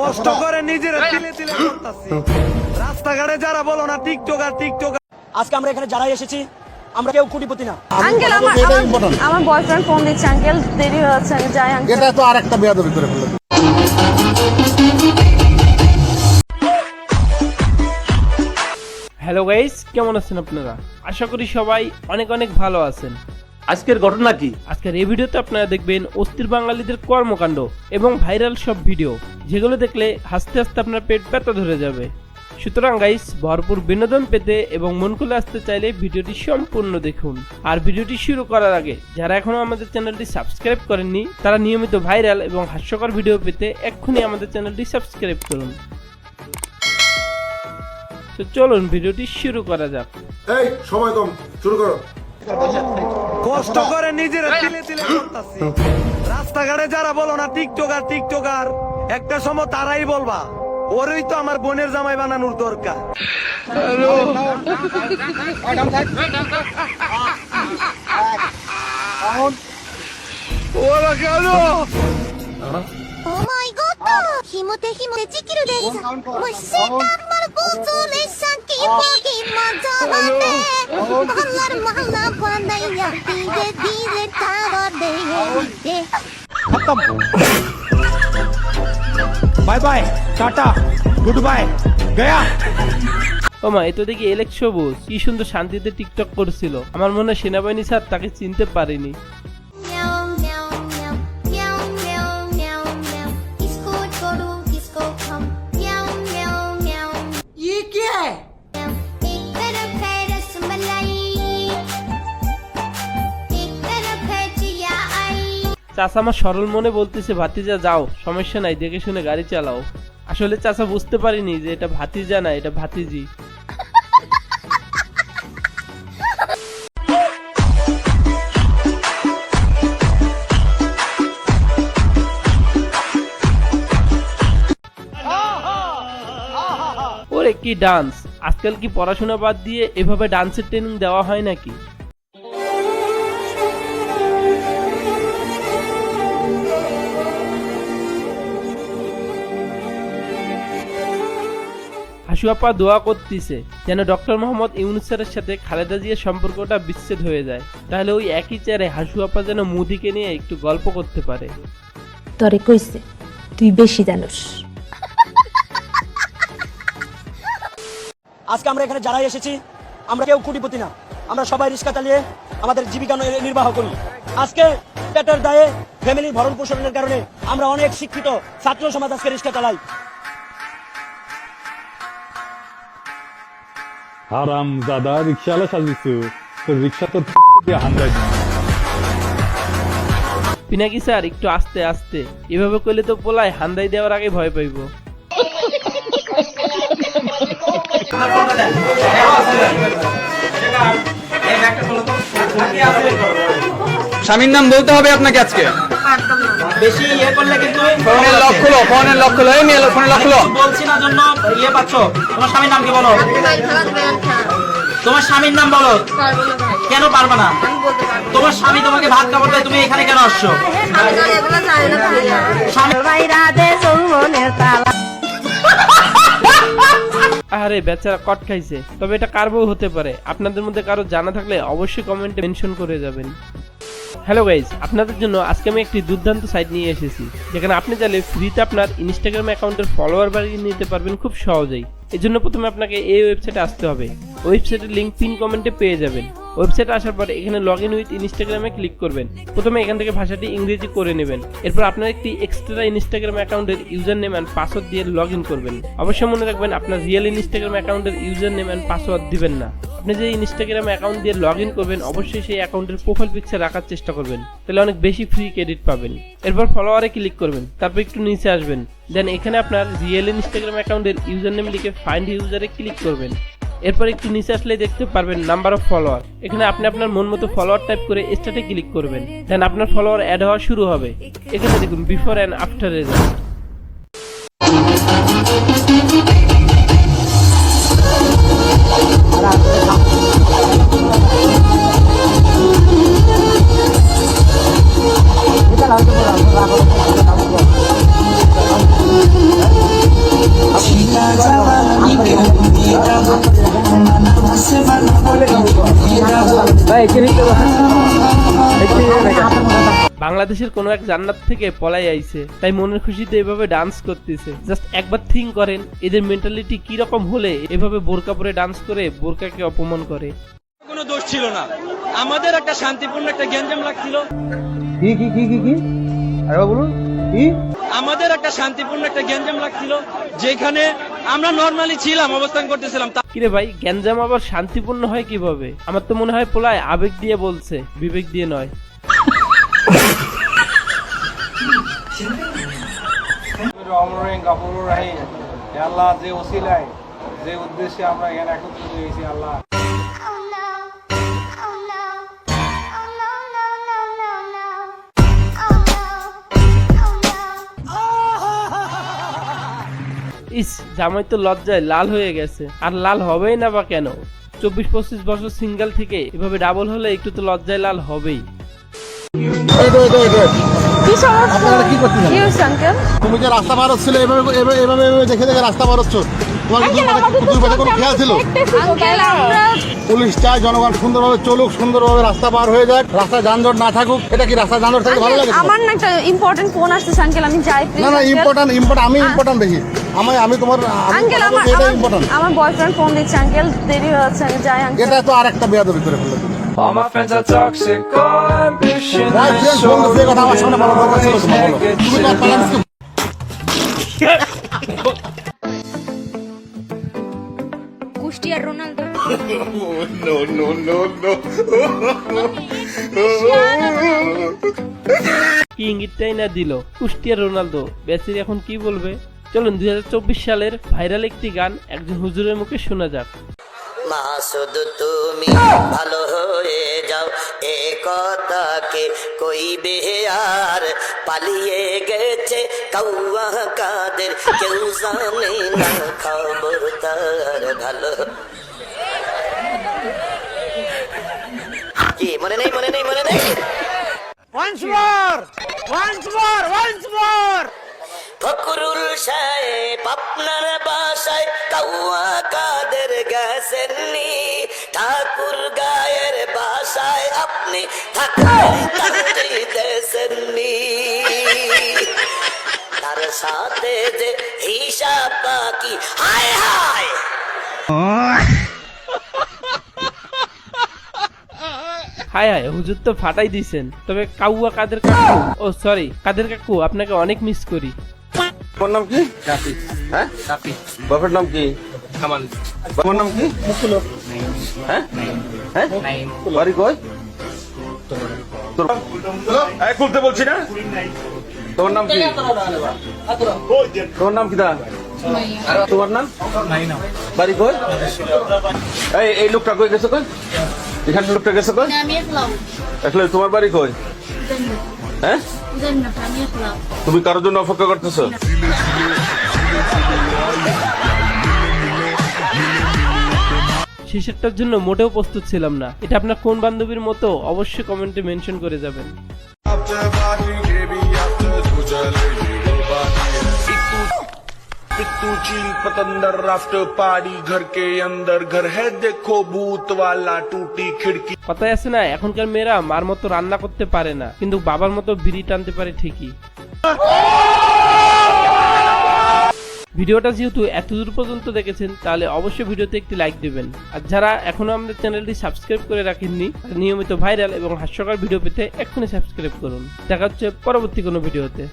কষ্ট করে নিজের তিলে তিলে করতেছি। রাস্তাঘাটে যারা বলো না টিকটকার আজকে আমরা এখানে যারাই এসেছি আমরা কেউ কোটিপতি না। আঙ্কেল আমার বয়ফ্রেন্ড ফোন দিচ্ছে, আঙ্কেল দেরি হয়ে যাচ্ছে, আমি যাই আঙ্কেল। এটা তো আরেকটা বেয়াদবি করে ফেললো। হ্যালো গাইস, কেমন আছেন আপনারা? আশা করি সবাই অনেক অনেক ভালো আছেন। আজকের ঘটনা কি? আজকের এই ভিডিওতে আপনারা দেখবেন অস্থির বাঙালিদের কর্মকাণ্ড এবং ভাইরাল সব ভিডিও, যেগুলো দেখলে হাসতে হাসতে আপনার পেট ব্যথা ধরে যাবে। সুতরাং গাইস, ভরপুর বিনোদন পেতে এবং মন খুলে আসতে চাইলে ভিডিওটি সম্পূর্ণ দেখুন। আর ভিডিওটি শুরু করার আগে যারা এখনো আমাদের চ্যানেলটি সাবস্ক্রাইব করেননি, তারা নিয়মিত ভাইরাল এবং হাস্যকর ভিডিও পেতে এক্ষুনি আমাদের চ্যানেলটি সাবস্ক্রাইব করুন। তো চলুন ভিডিওটি শুরু করা যাক। এই সময় কম, শুরু করো। কষ্ট করে নিজের তিলে তিলে করতেছি। রাস্তাঘাটে যারা বলো না টিকটকার একটা সময় তারাই বলবা ওরই তো আমার বোনের জামাই বানানোর দরকার। ওরা কেন? Oh my god! ひもてちきるです。もしかまるこそレッサンキーポーキーマンザーマンデー。マハラパンダイヤピーレタロデイ。বাই বাই, টাটা, গুড বাই, গয়া। ও মা, এ তো দেখি এলেক্স সবুজ কি সুন্দর শান্তিতে টিকটক করছিল। আমার মনে হয় সেনাবাহিনী স্যার তাকে চিনতে পারেনি। চাচা আমার সরল মনে বলতেছে, ভাতিজা যাও, সমস্যা নাই, দেখে শুনে গাড়ি চালাও। আসলে চাচা বুঝতে পারিনি যে এটা ভাতিজা না, এটা ভাতিজি। ওরে কি ডান্স! আজকাল কি পড়াশোনা বাদ দিয়ে এভাবে ডান্সের ট্রেনিং দেওয়া হয় নাকি? হাসু আপা দোয়া করতেছে যেন ডক্টর মোহাম্মদ ইউনূস স্যারের সাথে খালেদা জিয়ার সম্পর্কটা বিচ্ছেদ হয়ে যায়, তাহলে ওই একই চেয়ারে হাসু আপা যেন মুদিকে নিয়ে একটু গল্প করতে পারে। তরে কইছে তুই বেশি জানোস। আজকে আমরা এখানে যারাই এসেছি আমরা কেউ কোটিপতি না। আমরা সবাই রিক্সা চালিয়ে আমাদের জীবিকা নির্বাহ করি। আজকে পেটের দায়ে ফ্যামিলির ভরণ পোষণের কারণে আমরা অনেক শিক্ষিত ছাত্র সমাজ আজকে রিক্সা চালাই। হারাম দাদা রিক্সাওয়ালা সাজিয়েছো, তো রিক্সা তো হান্দাই। পিনাকি স্যার একটু আস্তে আস্তে, এভাবে করলে তো পোলায় হান্দাই দেওয়ার আগে ভয় পাইব। স্বামীর নাম বলতে হবে আপনাকে আজকে। বেশি ইয়ে করলে কিন্তু ফোনের লক খুলো, ফোনের লক খুলো, এই নিয়ে ফোনের লক খুলো। বলছি না জন্য ইয়ে পাচ্ছ। তোমার স্বামীর নাম কি বলো? তোমার স্বামীর নাম বলো। কেন পারবা না? তোমার স্বামী তোমাকে ভাত খাবার দেয়, তুমি এখানে কেন আসছো? আরে বেচারা কট খাইছে। তবে এটা কার বউ হতে পারে? আপনাদের মধ্যে কারো জানা থাকলে অবশ্যই কমেন্টে মেনশন করে যাবেন। হ্যালো গাইজ, আপনাদের জন্য আজকে আমি একটি দুর্দান্ত সাইট নিয়ে এসেছি, যেখানে আপনি চাইলে ফ্রিতে আপনার ইনস্টাগ্রাম অ্যাকাউন্টের ফলোয়ার বাড়িয়ে নিতে পারবেন খুব সহজেই। এর জন্য প্রথমে আপনাকে এই ওয়েবসাইটে আসতে হবে। ওয়েবসাইটের লিঙ্ক পিন কমেন্টে পেয়ে যাবেন। ওয়েবসাইটে আসার পরে এখানে লগ ইন উইথ ইনস্টাগ্রামে ক্লিক করবেন। প্রথমে এখান থেকে ভাষাটি ইংরেজি করে নেবেন। এরপর আপনার একটি এক্সট্রা ইনস্টাগ্রাম অ্যাকাউন্টের ইউজার নেম অ্যান্ড পাসওয়ার্ড দিয়ে লগ ইন করবেন। অবশ্যই মনে রাখবেন আপনার রিয়েল ইনস্টাগ্রাম অ্যাকাউন্টের ইউজার নেম অ্যান্ড পাসওয়ার্ড দিবেন না। আপনি যে ইনস্টাগ্রাম অ্যাকাউন্ট দিয়ে লগ ইন করবেন অবশ্যই সেই অ্যাকাউন্টের প্রোফাইল পিকচার রাখার চেষ্টা করবেন, তাহলে অনেক বেশি ফ্রি ক্রেডিট পাবেন। এরপর ফলোয়ারে ক্লিক করবেন, তারপর একটু নিচে আসবেন, দেন এখানে আপনার রিয়েল ইনস্টাগ্রাম অ্যাকাউন্টের ইউজার নেম লিখে ফাইন্ড ইউজারে ক্লিক করবেন। এরপর একটু নিচে আসলে দেখতে পারবেন নাম্বার অফ ফলোয়ার। এখানে আপনি আপনার মন মতো ফলোয়ার টাইপ করে স্টার্টে ক্লিক করবেন, দেন আপনার ফলোয়ার অ্যাড হওয়া শুরু হবে। এখানে দেখুন বিফোর অ্যান্ড আফটার রেজাল্ট। এটা বাংলাদেশের কোনো এক জান্নাত থেকে পলাই আইছে, তাই মনের খুশিতে এভাবে ডান্স করতেছে। জাস্ট একবার থিঙ্ক করেন এদের মেন্টালিটি কি রকম হলে এভাবে বোরকা পরে ডান্স করে বোরকাকে অপমান করে। কোনো দোষ ছিল না, আমাদের একটা শান্তিপূর্ণ একটা গ্যাঞ্জাম লাগছিল। আমাদের একটা শান্তিপূর্ণ একটা গ্যাঞ্জাম লাগছিল, যেখানে আমরা নরমালি ছিলাম, অবস্থান করতেছিলাম। কিরে ভাই, গ্যাঞ্জাম আবার শান্তিপূর্ণ হয় কিভাবে? আমার তো মনে হয় পোলায় আবেগ দিয়ে বলছে, বিবেক দিয়ে নয়। আল্লাহ যে ওসিলায় যে উদ্দেশ্যে আমরা এখানে একত্রিত হয়েছি, আল্লাহ ইস, জামাই তো লজ্জায় লাল হয়ে গেছে। আর লাল হবেই না বা কেন? 24-25 বছর সিঙ্গেল থেকে এভাবে ডাবল হলে একটু তো লজ্জায় লাল হবেই। কি সমস্যা? কি হয়েছে আঙ্কেল? তুমি যে রাস্তা পার হচ্ছিলে এভাবে দেখে দেখে রাস্তা পার হচ্ছ, তোমার দুই পাশে কোনো খেয়াল ছিল? আঙ্কেল আমরা পুলিশ চায় জনগণ সুন্দরভাবে চলুক, সুন্দরভাবে রাস্তা পার হয়ে যাক, রাস্তায় যানজট না থাকুক। এটা কি রাস্তায় যানজট থাকলে ভালো লাগে? আমার না একটা ইম্পর্টেন্ট ফোন আসছে আঙ্কেল, আমি যাই প্লিজ। না ইম্পর্টেন্ট আমি ইম্পর্টেন্ট দেখি। আমি তোমার আঙ্কেল এটা ইম্পর্টেন্ট। আমার বয়ফ্রেন্ড ফোন দিচ্ছে আঙ্কেল, দেরি হয়ে যাচ্ছে, আমি যাই আঙ্কেল। এটা তো আরেকটা বেয়াদবি করে ফেললে তুমি। All my friends are toxic, all ambition ভাই ফ্রেন্ড ফোন দিয়ে কথা আমার সামনে বলো, দরকার ছিল তোমার, বলো। তুমি তো প্যারেন্টসকে কুষ্টিয়ার রোনালদো কি ইঙ্গিতটাই না দিল কুষ্টিয়ার রোনালদো। বেচারি এখন কি বলবে? চলুন 2024 সালের ভাইরাল একটি গান একজন হুজুরের মুখে শোনা যাক। মাসুদ তুমি ভালো হয়ে যাও, এ কথাকে কইবে আর পালিয়ে গেছে কাউয়া কাদের, কেউ জানে না খবর তার ভালো। কি মনে নেই? ফকরুল সাহেব আপনার বাসায় কাউয়া কাদের গেছেননি, ঠাকুর গায়ের বাসায় আপনি থাকেননি, তার সাথে যে হিসাব বাকি। হায় হায় হায় হায়, হুজুর তো ফাটাই দিছেন। তবে কাউয়া কাদের কাকু, ও সরি কাদের কাকু, আপনাকে অনেক মিস করি। তোমার নাম কি? কাফি। হ্যাঁ কাফি। বাবার নাম কি? কামাল। বাবার নাম কি? মুকুল। হ্যাঁ বাড়ি কই? তোর এই খুলতে বলছি না? তোমার নাম কি? তোমার নাম কি দা? তোমার নাম? বাড়ি কই? এই লোকটা কই গেছে কই? এখানে লোকটা গেছে কই? একলা। তোমার বাড়ি কই? হ্যাঁ তুমি কারোর জন্য অপেক্ষা করতেছো? শেষেরটার জন্য মোটেও প্রস্তুত ছিলাম না। এটা আপনার কোন বান্ধবীর মতো অবশ্যই কমেন্টে মেনশন করে যাবেন। पिट्टू चील पतंदर आफ्टर पार्टी घर के अंदर घर है देखो भूत वाला टूटी खिड़की। কথায় আছে না, এখনকার মেয়েরা মার মতো রান্না করতে পারে না, কিন্তু বাবার মতো বিড়ি টানতে পারে ঠিকই। ভিডিওটা যেহেতু এতদূর পর্যন্ত দেখেছেন, তাহলে অবশ্যই ভিডিওতে একটি লাইক দিবেন। আর যারা এখনো আমাদের চ্যানেলটি সাবস্ক্রাইব করে রাখেননি, নিয়মিত ভাইরাল এবং হাস্যকর ভিডিও পেতে এক্ষুনি সাবস্ক্রাইব করুন। দেখা হচ্ছে পরবর্তী কোনো ভিডিওতে।